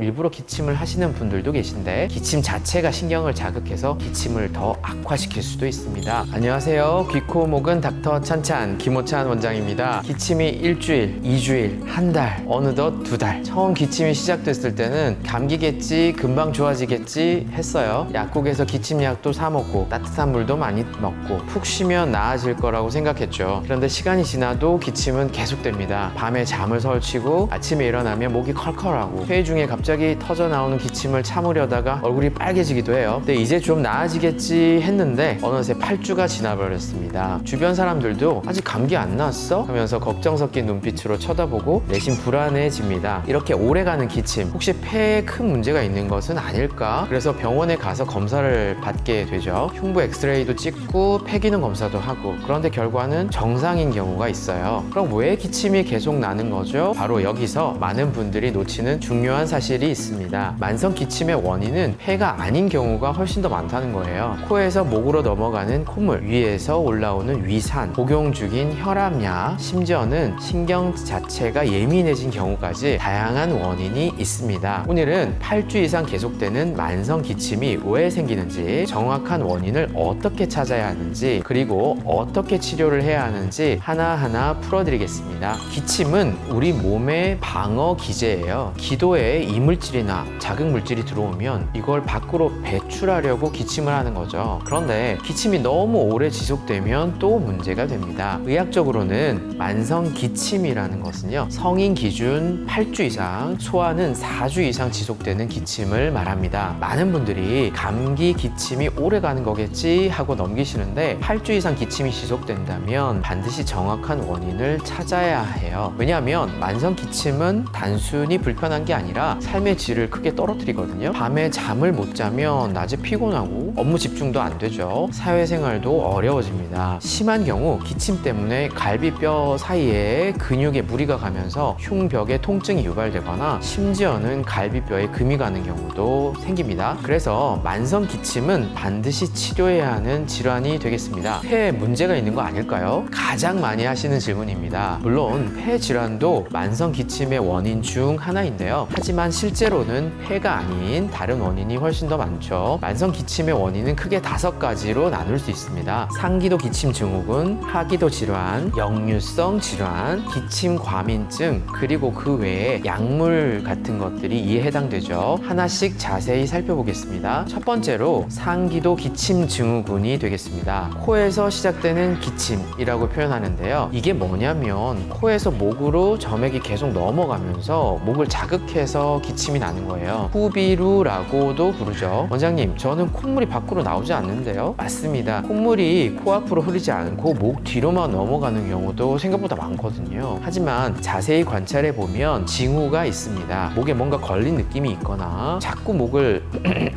일부러 기침을 하시는 분들도 계신데 기침 자체가 신경을 자극해서 기침을 더 악화시킬 수도 있습니다. 안녕하세요. 귀, 코, 목은 닥터 찬찬 김호찬 원장입니다. 기침이 일주일, 2주일, 한 달, 어느덧 2달. 처음 기침이 시작됐을 때는 감기겠지, 금방 좋아지겠지 했어요. 약국에서 기침약도 사 먹고 따뜻한 물도 많이 먹고 푹 쉬면 나아질 거라고 생각했죠. 그런데 시간이 지나도 기침은 계속됩니다. 밤에 잠을 설치고 아침에 일어나면 목이 컬컬하고 회의 중에 갑자기 터져 나오는 기침을 참으려다가 얼굴이 빨개지기도 해요. 근데 이제 좀 나아지겠지 했는데 어느새 8주가 지나버렸습니다. 주변 사람들도 아직 감기 안 나았어? 하면서 걱정 섞인 눈빛으로 쳐다보고 내심 불안해집니다. 이렇게 오래가는 기침, 혹시 폐에 큰 문제가 있는 것은 아닐까? 그래서 병원에 가서 검사를 받게 되죠. 흉부 엑스레이도 찍고 폐 기능 검사도 하고, 그런데 결과는 정상인 경우가 있어요. 그럼 왜 기침이 계속 나는 거죠? 바로 여기서 많은 분들이 놓치는 중요한 사실이 있습니다. 만성 기침의 원인은 폐가 아닌 경우가 훨씬 더 많다는 거예요. 코에서 목으로 넘어가는 콧물, 위에서 올라오는 위산, 복용 중인 혈압약, 심지어는 신경 자체가 예민해진 경우까지 다양한 원인이 있습니다. 오늘은 8주 이상 계속되는 만성 기침이 왜 생기는지, 정확한 원인을 어떻게 찾아야 하는지, 그리고 어떻게 치료를 해야 하는지 하나하나 풀어드리겠습니다. 기침은 우리 몸의 방어 기제예요. 기도에 이물질이나 자극물질이 들어오면 이걸 밖으로 배출하려고 기침을 하는 거죠. 그런데 기침이 너무 오래 지속되면 또 문제가 됩니다. 의학적으로는 만성 기침이라는 것은요, 성인 기준 8주 이상, 소아는 4주 이상 지속되는 기침을 말합니다. 많은 분들이 감기 기침이 오래 가는 거겠지 하고 넘기시는데 8주 이상 기침이 지속된다면 반드시 정확한 원인을 찾아야 해요. 왜냐하면 만성 기침은 단순히 불편한 게 아니라 삶의 질을 크게 떨어뜨리거든요. 밤에 잠을 못 자면 낮에 피곤하고 업무 집중도 안 되죠. 사회생활도 어려워집니다. 심한 경우 기침 때문에 갈비뼈 사이에 근육에 무리가 가면서 흉벽에 통증이 유발되거나 심지어는 갈비뼈에 금이 가는 경우도 생깁니다. 그래서 만성 기침은 반드시 치료해야 하는 질환이 되겠습니다. 폐에 문제가 있는 거 아닐까요? 가장 많이 하시는 질문입니다. 물론 폐 질환도 만성 기침의 원인 중 하나인데요. 하지만 실제로는 폐가 아닌 다른 원인이 훨씬 더 많죠. 만성 기침의 원인은 크게 5가지로 나눌 수 있습니다. 상기도 기침 증후군, 하기도 질환, 역류성 질환, 기침 과민증, 그리고 그 외에 약물 같은 것들이 이에 해당되죠. 하나씩 자세히 살펴보겠습니다. 첫 번째로 상기도 기침 증후군이 되겠습니다. 코에서 시작되는 기침이라고 표현하는데요. 이게 뭐냐면 코에서 목으로 점액이 계속 넘어가면서 목을 자극해서 기침이 나는 거예요. 후비루라고도 부르죠. 원장님, 저는 콧물이 밖으로 나오지 않는데요? 맞습니다. 콧물이 코 앞으로 흐르지 않고 목 뒤로만 넘어가는 경우도 생각보다 많거든요. 하지만 자세히 관찰해 보면 징후가 있습니다. 목에 뭔가 걸린 느낌이 있거나 자꾸 목을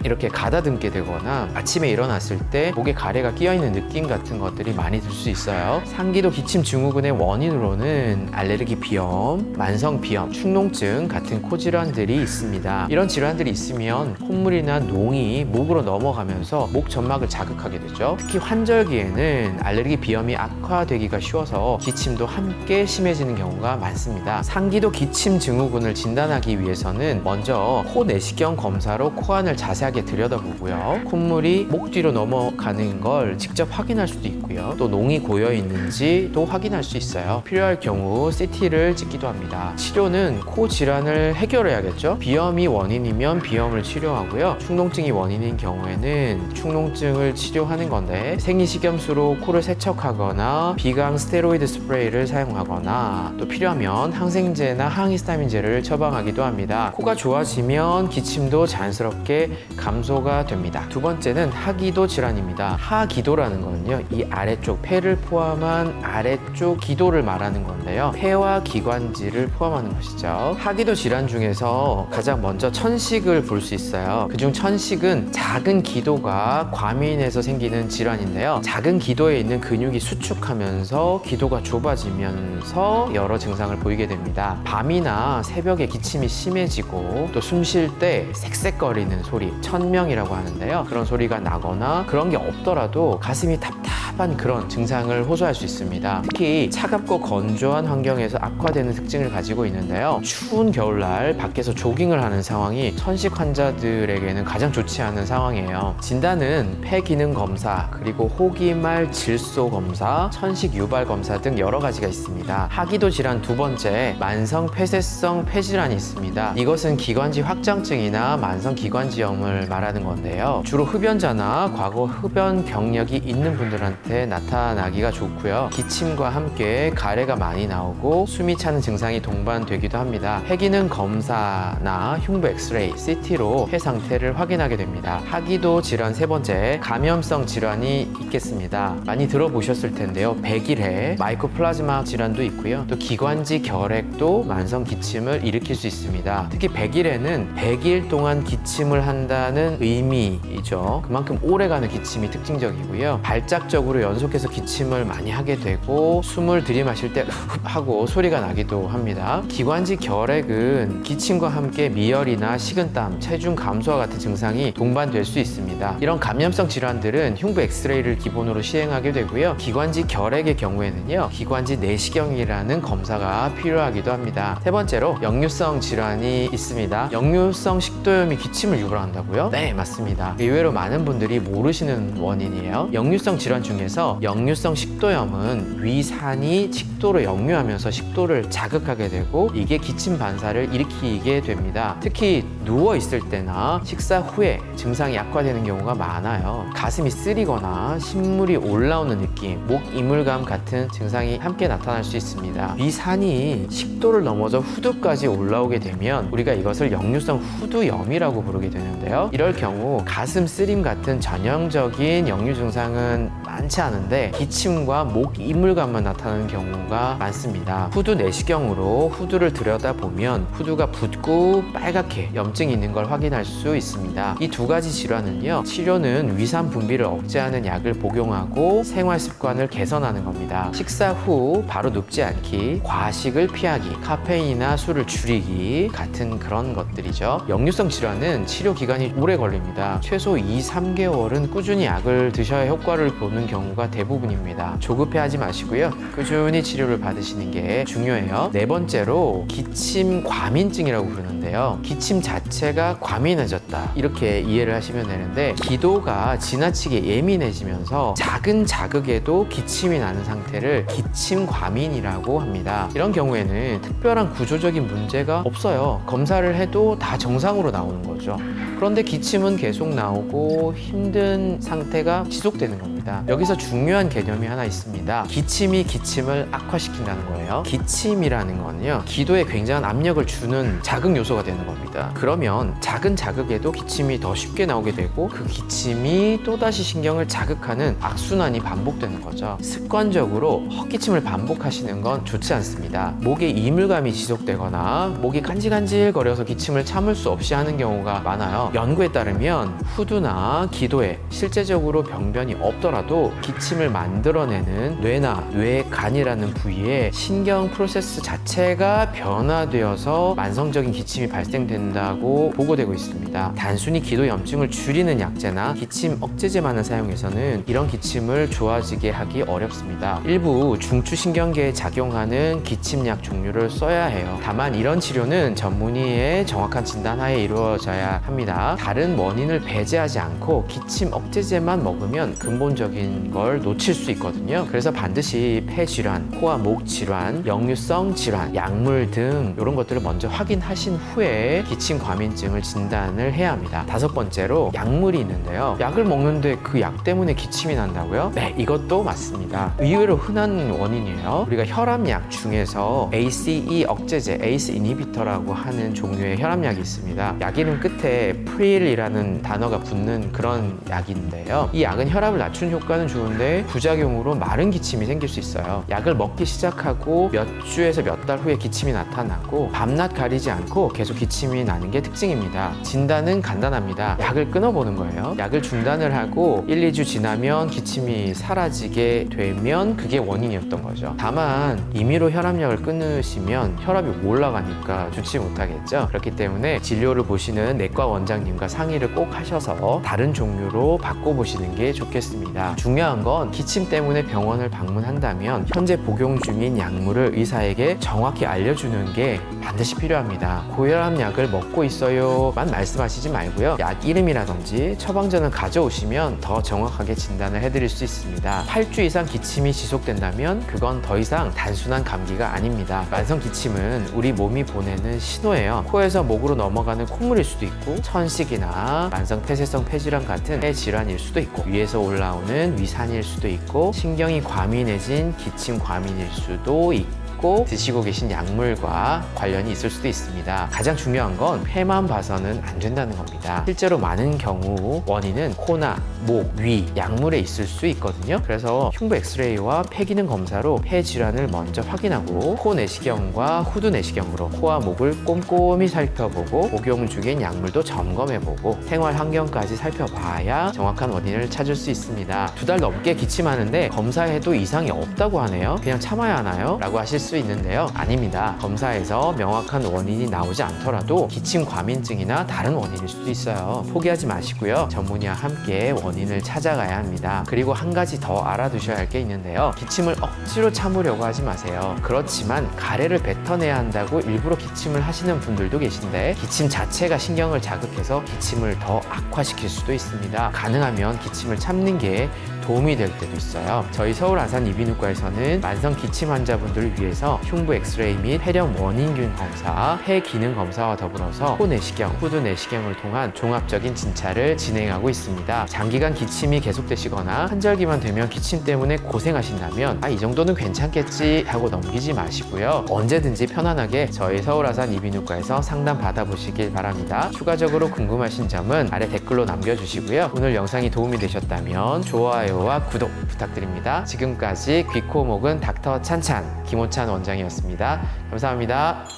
이렇게 가다듬게 되거나 아침에 일어났을 때 목에 가래가 끼어있는 느낌 같은 것들이 많이 들 수 있어요. 상기도 기침 증후군의 원인으로는 알레르기 비염, 만성 비염, 축농증 같은 코 질환들이 있습니다. 이런 질환들이 있으면 콧물이나 농이 목으로 넘어가면서 목 점막을 자극하게 되죠. 특히 환절기에는 알레르기 비염이 악화되기가 쉬워서 기침도 함께 심해지는 경우가 많습니다. 상기도 기침 증후군을 진단하기 위해서는 먼저 코 내시경 검사로 코안을 자세하게 들여다보고요. 콧물이 목 뒤로 넘어가는 걸 직접 확인할 수도 있고요. 또 농이 고여 있는지도 확인할 수 있어요. 필요할 경우 CT를 찍기도 합니다. 치료는 코 질환을 해결해야겠죠. 비염이 원인이면 비염을 치료하고요. 축농증이 원인인 경우에는 축농증을 치료하는 건데, 생리식염수로 코를 세척하거나 비강 스테로이드 스프레이를 사용하거나 또 필요하면 항생제나 항히스타민제를 처방하기도 합니다. 코가 좋아지면 기침도 자연스럽게 감소가 됩니다. 두 번째는 하기도 질환입니다. 하기도라는 거는요, 이 아래쪽 폐를 포함한 아래쪽 기도를 말하는 건데요. 폐와 기관지를 포함하는 것이죠. 하기도 질환 중에서 가장 먼저 천식을 볼 수 있어요. 그중 천식은 작은 기도가 과민해서 생기는 질환인데요. 작은 기도에 있는 근육이 수축하면서 기도가 좁아지면서 여러 증상을 보이게 됩니다. 밤이나 새벽에 기침이 심해지고 또 숨 쉴 때 색색거리는 소리, 천명이라고 하는데요. 그런 소리가 나거나, 그런 게 없더라도 가슴이 답답 답답한 그런 증상을 호소할 수 있습니다. 특히 차갑고 건조한 환경에서 악화되는 특징을 가지고 있는데요. 추운 겨울날 밖에서 조깅을 하는 상황이 천식 환자들에게는 가장 좋지 않은 상황이에요. 진단은 폐 기능 검사, 그리고 호기말 질소 검사, 천식 유발 검사 등 여러 가지가 있습니다. 하기도 질환 두 번째, 만성 폐쇄성 폐질환이 있습니다. 이것은 기관지 확장증이나 만성 기관지염을 말하는 건데요. 주로 흡연자나 과거 흡연 경력이 있는 분들한테 나타나기가 좋고요. 기침과 함께 가래가 많이 나오고 숨이 차는 증상이 동반되기도 합니다. 폐기능 검사나 흉부 엑스레이, CT로 폐 상태를 확인하게 됩니다. 하기도 질환 세 번째, 감염성 질환이 있겠습니다. 많이 들어보셨을 텐데요. 백일해, 마이코플라즈마 질환도 있고요. 또 기관지 결핵도 만성 기침을 일으킬 수 있습니다. 특히 백일해는 100일 동안 기침을 한다는 의미이죠. 그만큼 오래가는 기침이 특징적이고요. 발작적으로 연속해서 기침을 많이 하게 되고 숨을 들이마실 때 하고 소리가 나기도 합니다. 기관지 결핵은 기침과 함께 미열이나 식은땀, 체중 감소와 같은 증상이 동반될 수 있습니다. 이런 감염성 질환들은 흉부 엑스레이를 기본으로 시행하게 되고요. 기관지 결핵의 경우에는요, 기관지 내시경이라는 검사가 필요하기도 합니다. 세 번째로 역류성 질환이 있습니다. 역류성 식도염이 기침을 유발한다고요? 네, 맞습니다. 의외로 많은 분들이 모르시는 원인이에요. 역류성 질환 중에서 역류성 식도염은 위산이 식도로 역류하면서 식도를 자극하게 되고 이게 기침 반사를 일으키게 됩니다. 특히 누워 있을 때나 식사 후에 증상이 악화되는 경우가 많아요. 가슴이 쓰리거나 신물이 올라오는 느낌, 목 이물감 같은 증상이 함께 나타날 수 있습니다. 위산이 식도를 넘어서 후두까지 올라오게 되면 우리가 이것을 역류성 후두염이라고 부르게 되는데요. 이럴 경우 가슴 쓰림 같은 전형적인 역류 증상은 많지 않은데 기침과 목 이물감만 나타나는 경우가 많습니다. 후두 내시경으로 후두를 들여다보면 후두가 붓고 빨갛게 염증이 있는 걸 확인할 수 있습니다. 이 두 가지 질환은요, 치료는 위산 분비를 억제하는 약을 복용하고 생활 습관을 개선하는 겁니다. 식사 후 바로 눕지 않기, 과식을 피하기, 카페인이나 술을 줄이기 같은 그런 것들이죠. 역류성 질환은 치료 기간이 오래 걸립니다. 최소 2-3개월은 꾸준히 약을 드셔야 효과를 보는 경우가 대부분입니다. 조급해하지 마시고요. 꾸준히 치료를 받으시는 게 중요해요. 네 번째로 기침 과민증이라고 부르는데요. 기침 자체가 과민해졌다, 이렇게 이해를 하시면 되는데, 기도가 지나치게 예민해지면서 작은 자극에도 기침이 나는 상태를 기침 과민이라고 합니다. 이런 경우에는 특별한 구조적인 문제가 없어요. 검사를 해도 다 정상으로 나오는 거죠. 그런데 기침은 계속 나오고 힘든 상태가 지속되는 겁니다. 여기서 중요한 개념이 하나 있습니다. 기침이 기침을 악화시킨다는 거예요. 기침이라는 건요, 기도에 굉장한 압력을 주는 자극 요소가 되는 겁니다. 그러면 작은 자극에도 기침이 더 쉽게 나오게 되고 그 기침이 또다시 신경을 자극하는 악순환이 반복되는 거죠. 습관적으로 헛기침을 반복하시는 건 좋지 않습니다. 목에 이물감이 지속되거나 목이 간질간질거려서 기침을 참을 수 없이 하는 경우가 많아요. 연구에 따르면 후두나 기도에 실제적으로 병변이 없더라도 기침을 만들어내는 뇌나 뇌간이라는 부위에 신경 프로세스 자체가 변화되어서 만성적인 기침이 발생된다고 보고되고 있습니다. 단순히 기도 염증을 줄이는 약제나 기침 억제제만을 사용해서는 이런 기침을 좋아지게 하기 어렵습니다. 일부 중추신경계에 작용하는 기침약 종류를 써야 해요. 다만 이런 치료는 전문의의 정확한 진단하에 이루어져야 합니다. 다른 원인을 배제하지 않고 기침 억제제만 먹으면 근본적인 걸 놓칠 수 있거든요. 그래서 반드시 폐질환, 코와 목 질환, 역류성 질환, 약물 등 이런 것들을 먼저 확인하신 후에 기침 과민증을 진단을 해야 합니다. 다섯 번째로 약물이 있는데요. 약을 먹는데 그 약 때문에 기침이 난다고요? 네, 이것도 맞습니다. 의외로 흔한 원인이에요. 우리가 혈압약 중에서 ACE 억제제, ACE 이니비터라고 하는 종류의 혈압약이 있습니다. 약 이름 끝에 프릴이라는 단어가 붙는 그런 약인데요. 이 약은 혈압을 낮춘 효과는 좋은데 부작용으로 마른 기침이 생길 수 있어요. 약을 먹기 시작하고 몇 주에서 몇 달 후에 기침이 나타나고 밤낮 가리지 않고 계속 기침이 나는 게 게 특징입니다. 진단은 간단합니다. 약을 끊어보는 거예요. 약을 중단을 하고 1, 2주 지나면 기침이 사라지게 되면 그게 원인이었던 거죠. 다만 임의로 혈압약을 끊으시면 혈압이 올라가니까 좋지 못하겠죠. 그렇기 때문에 진료를 보시는 내과 원장님과 상의를 꼭 하셔서 다른 종류로 바꿔보시는 게 좋겠습니다. 중요한 건 기침 때문에 병원을 방문한다면 현재 복용 중인 약물을 의사에게 정확히 알려주는 게 반드시 필요합니다. 고혈압약을 먹고 있어요만 말씀하시지 말고요. 약 이름이라든지 처방전을 가져오시면 더 정확하게 진단을 해드릴 수 있습니다. 8주 이상 기침이 지속된다면 그건 더 이상 단순한 감기가 아닙니다. 만성 기침은 우리 몸이 보내는 신호예요. 코에서 목으로 넘어가는 콧물일 수도 있고 천식이나 만성 폐쇄성 폐질환 같은 폐 질환일 수도 있고 위에서 올라오는 위산일 수도 있고 신경이 과민해진 기침 과민일 수도 있고 드시고 계신 약물과 관련이 있을 수도 있습니다. 가장 중요한 건 폐만 봐서는 안 된다는 겁니다. 실제로 많은 경우 원인은 코나 목, 위, 약물에 있을 수 있거든요. 그래서 흉부 엑스레이와 폐 기능 검사로 폐 질환을 먼저 확인하고 코 내시경과 후두 내시경으로 코와 목을 꼼꼼히 살펴보고 복용 중인 약물도 점검해보고 생활 환경까지 살펴봐야 정확한 원인을 찾을 수 있습니다. 2달 넘게 기침하는데 검사해도 이상이 없다고 하네요. 그냥 참아야 하나요? 라고 하실 수 있는데요. 아닙니다. 검사에서 명확한 원인이 나오지 않더라도 기침 과민증이나 다른 원인일 수도 있어요. 포기하지 마시고요. 전문의와 함께 원인을 찾아가야 합니다. 그리고 한 가지 더 알아두셔야 할 게 있는데요. 기침을 억지로 참으려고 하지 마세요. 그렇지만 가래를 뱉어내야 한다고 일부러 기침을 하시는 분들도 계신데 기침 자체가 신경을 자극해서 기침을 더 악화시킬 수도 있습니다. 가능하면 기침을 참는 게 도움이 될 때도 있어요. 저희 서울 아산 이비인후과에서는 만성 기침 환자분들을 위해서 흉부 엑스레이 및 폐렴 원인균 검사, 폐 기능 검사와 더불어서 코 내시경, 후두 내시경을 통한 종합적인 진찰을 진행하고 있습니다. 장기간 기침이 계속되시거나 한절기만 되면 기침 때문에 고생하신다면 이 정도는 괜찮겠지 하고 넘기지 마시고요. 언제든지 편안하게 저희 서울 아산 이비인후과에서 상담 받아보시길 바랍니다. 추가적으로 궁금하신 점은 아래 댓글로 남겨주시고요. 오늘 영상이 도움이 되셨다면 좋아요와 구독 부탁드립니다. 지금까지 귀, 코, 목은 닥터 찬찬 김호찬 원장이었습니다. 감사합니다.